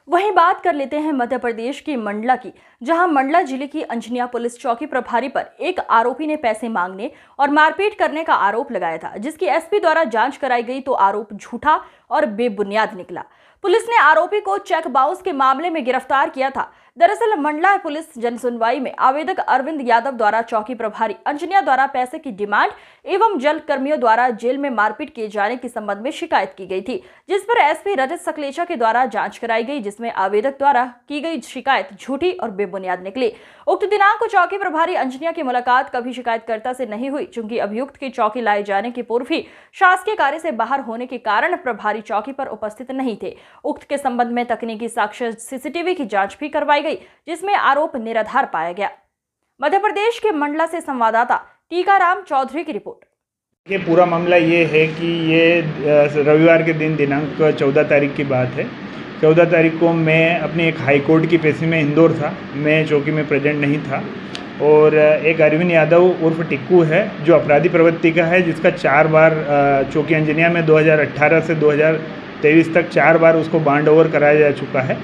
वहीं बात कर लेते हैं मध्य प्रदेश की मंडला की, जहां मंडला जिले की अंजनिया पुलिस चौकी प्रभारी पर एक आरोपी ने पैसे मांगने और मारपीट करने का आरोप लगाया था, जिसकी एसपी द्वारा जांच कराई गई तो आरोप झूठा और बेबुनियाद निकला। पुलिस ने आरोपी को चेक बाउंस के मामले में गिरफ्तार किया था। दरअसल मंडला पुलिस जनसुनवाई में आवेदक अरविंद यादव द्वारा चौकी प्रभारी अंजनिया द्वारा पैसे की डिमांड एवं जल कर्मियों द्वारा जेल में मारपीट किए जाने के संबंध में शिकायत की गई थी, जिस पर एसपी रजत सकलेचा के द्वारा जांच कराई गई, जिसमें आवेदक द्वारा की गई शिकायत झूठी और बेबुनियाद निकली। उक्त दिनांक को चौकी प्रभारी अंजनिया की मुलाकात कभी शिकायतकर्ता से नहीं हुई, चूंकि अभियुक्त के चौकी लाए जाने के पूर्व ही शासकीय कार्य से बाहर होने के कारण प्रभारी चौकी पर उपस्थित नहीं थे। उक्त के संबंध में तकनीकी साक्ष्य सीसीटीवी की जांच भी करवाई गई, जिसमें आरोप निराधार पाया गया। मध्य प्रदेश के मंडला से संवाददाता टीकाराम चौधरी की रिपोर्ट। ये पूरा मामला ये है कि ये रविवार के दिन दिनांक 14 तारीख की बात है। 14 तारीख को मैं अपनी एक हाई कोर्ट की पेशी में इंदौर था, मैं चौकी में प्रेजेंट नहीं था। और एक अरविंद यादव उर्फ टिक्कू है जो अपराधी प्रवृत्ति का है, जिसका 4 बार चौकी अंजनिया में 2018 से 2023 तक 4 बार उसको बाउंड ओवर कराया जा चुका है।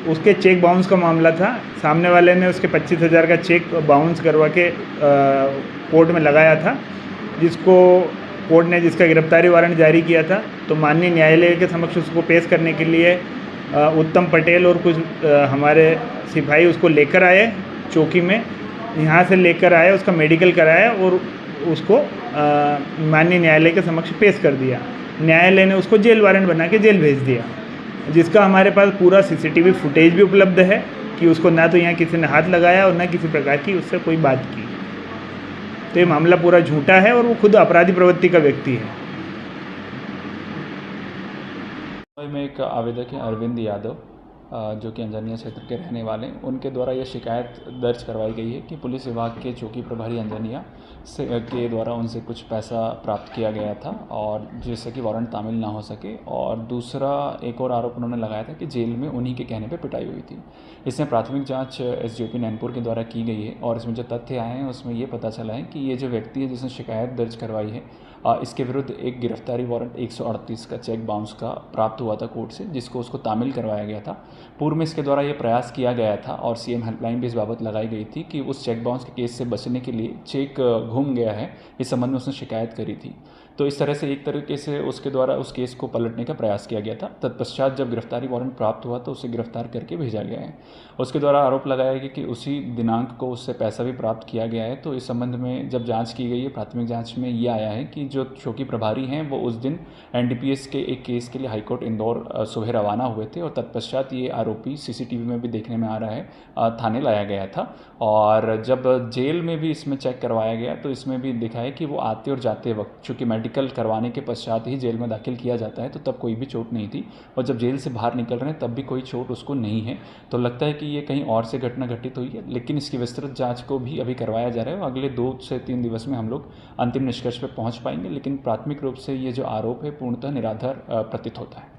उसके चेक बाउंस का मामला था। सामने वाले ने उसके 25,000 का चेक बाउंस करवा के कोर्ट में लगाया था, जिसको कोर्ट ने जिसका गिरफ्तारी वारंट जारी किया था। तो माननीय न्यायालय के समक्ष उसको पेश करने के लिए उत्तम पटेल और कुछ हमारे सिपाही उसको लेकर आए चौकी में। यहाँ से लेकर आए, उसका मेडिकल कराया और उसको माननीय न्यायालय के समक्ष पेश कर दिया। न्यायालय ने उसको जेल वारंट बना के जेल भेज दिया, जिसका हमारे पास पूरा सीसीटीवी फुटेज भी उपलब्ध है कि उसको ना तो यहाँ किसी ने हाथ लगाया और ना किसी प्रकार की उससे कोई बात की। तो ये मामला पूरा झूठा है और वो खुद अपराधी प्रवृत्ति का व्यक्ति है। में एक आवेदक है अरविंद यादव, जो कि अंजनिया क्षेत्र के रहने वाले हैं। उनके द्वारा यह शिकायत दर्ज करवाई गई है कि पुलिस विभाग के चौकी प्रभारी अंजनिया के द्वारा उनसे कुछ पैसा प्राप्त किया गया था और जिससे कि वारंट तामील ना हो सके। और दूसरा एक और आरोप उन्होंने लगाया था कि जेल में उन्हीं के कहने पे पिटाई हुई थी। इसमें प्राथमिक जांच एसडीओपी नैनपुर के द्वारा की गई है और इसमें जो तथ्य आए हैं उसमें ये पता चला है कि ये जो व्यक्ति है जिसने शिकायत दर्ज करवाई है, इसके विरुद्ध एक गिरफ्तारी वारंट 138 का चेक बाउंस का प्राप्त हुआ था कोर्ट से, जिसको उसको तामील करवाया गया था। पूर्व में इसके द्वारा ये प्रयास किया गया था और सीएम हेल्पलाइन भी इस बाबत लगाई गई थी कि उस चेक बाउंस के केस से बचने के लिए चेक घूम गया है, इस संबंध में उसने शिकायत करी थी। तो इस तरह से एक तरीके से उसके द्वारा उस केस को पलटने का प्रयास किया गया था। तत्पश्चात जब गिरफ्तारी वारंट प्राप्त हुआ तो उसे गिरफ्तार करके भेजा गया है। उसके द्वारा आरोप लगाया गया कि उसी दिनांक को उससे पैसा भी प्राप्त किया गया है। तो इस संबंध में जब जांच की गई है, प्राथमिक जांच में ये आया है कि जो चौकी प्रभारी हैं वो उस दिन एनडीपीएस के एक केस के लिए हाईकोर्ट इंदौर सुबह रवाना हुए थे और तत्पश्चात ये आरोपी सीसीटीवी में भी देखने में आ रहा है थाने लाया गया था। और जब जेल में भी इसमें चेक करवाया गया तो इसमें भी दिखा है कि वो आते और जाते वक्त, चूँकि मेडिकल करवाने के पश्चात ही जेल में दाखिल किया जाता है, तो तब कोई भी चोट नहीं थी और जब जेल से बाहर निकल रहे हैं तब भी कोई चोट उसको नहीं है। तो लगता है कि ये कहीं और से घटना घटित हुई है, लेकिन इसकी विस्तृत जांच को भी अभी करवाया जा रहा है और अगले 2 से 3 दिवस में हम लोग अंतिम निष्कर्ष पर पहुंच पाएंगे। लेकिन प्राथमिक रूप से ये जो आरोप है पूर्णतः निराधार प्रतीत होता है।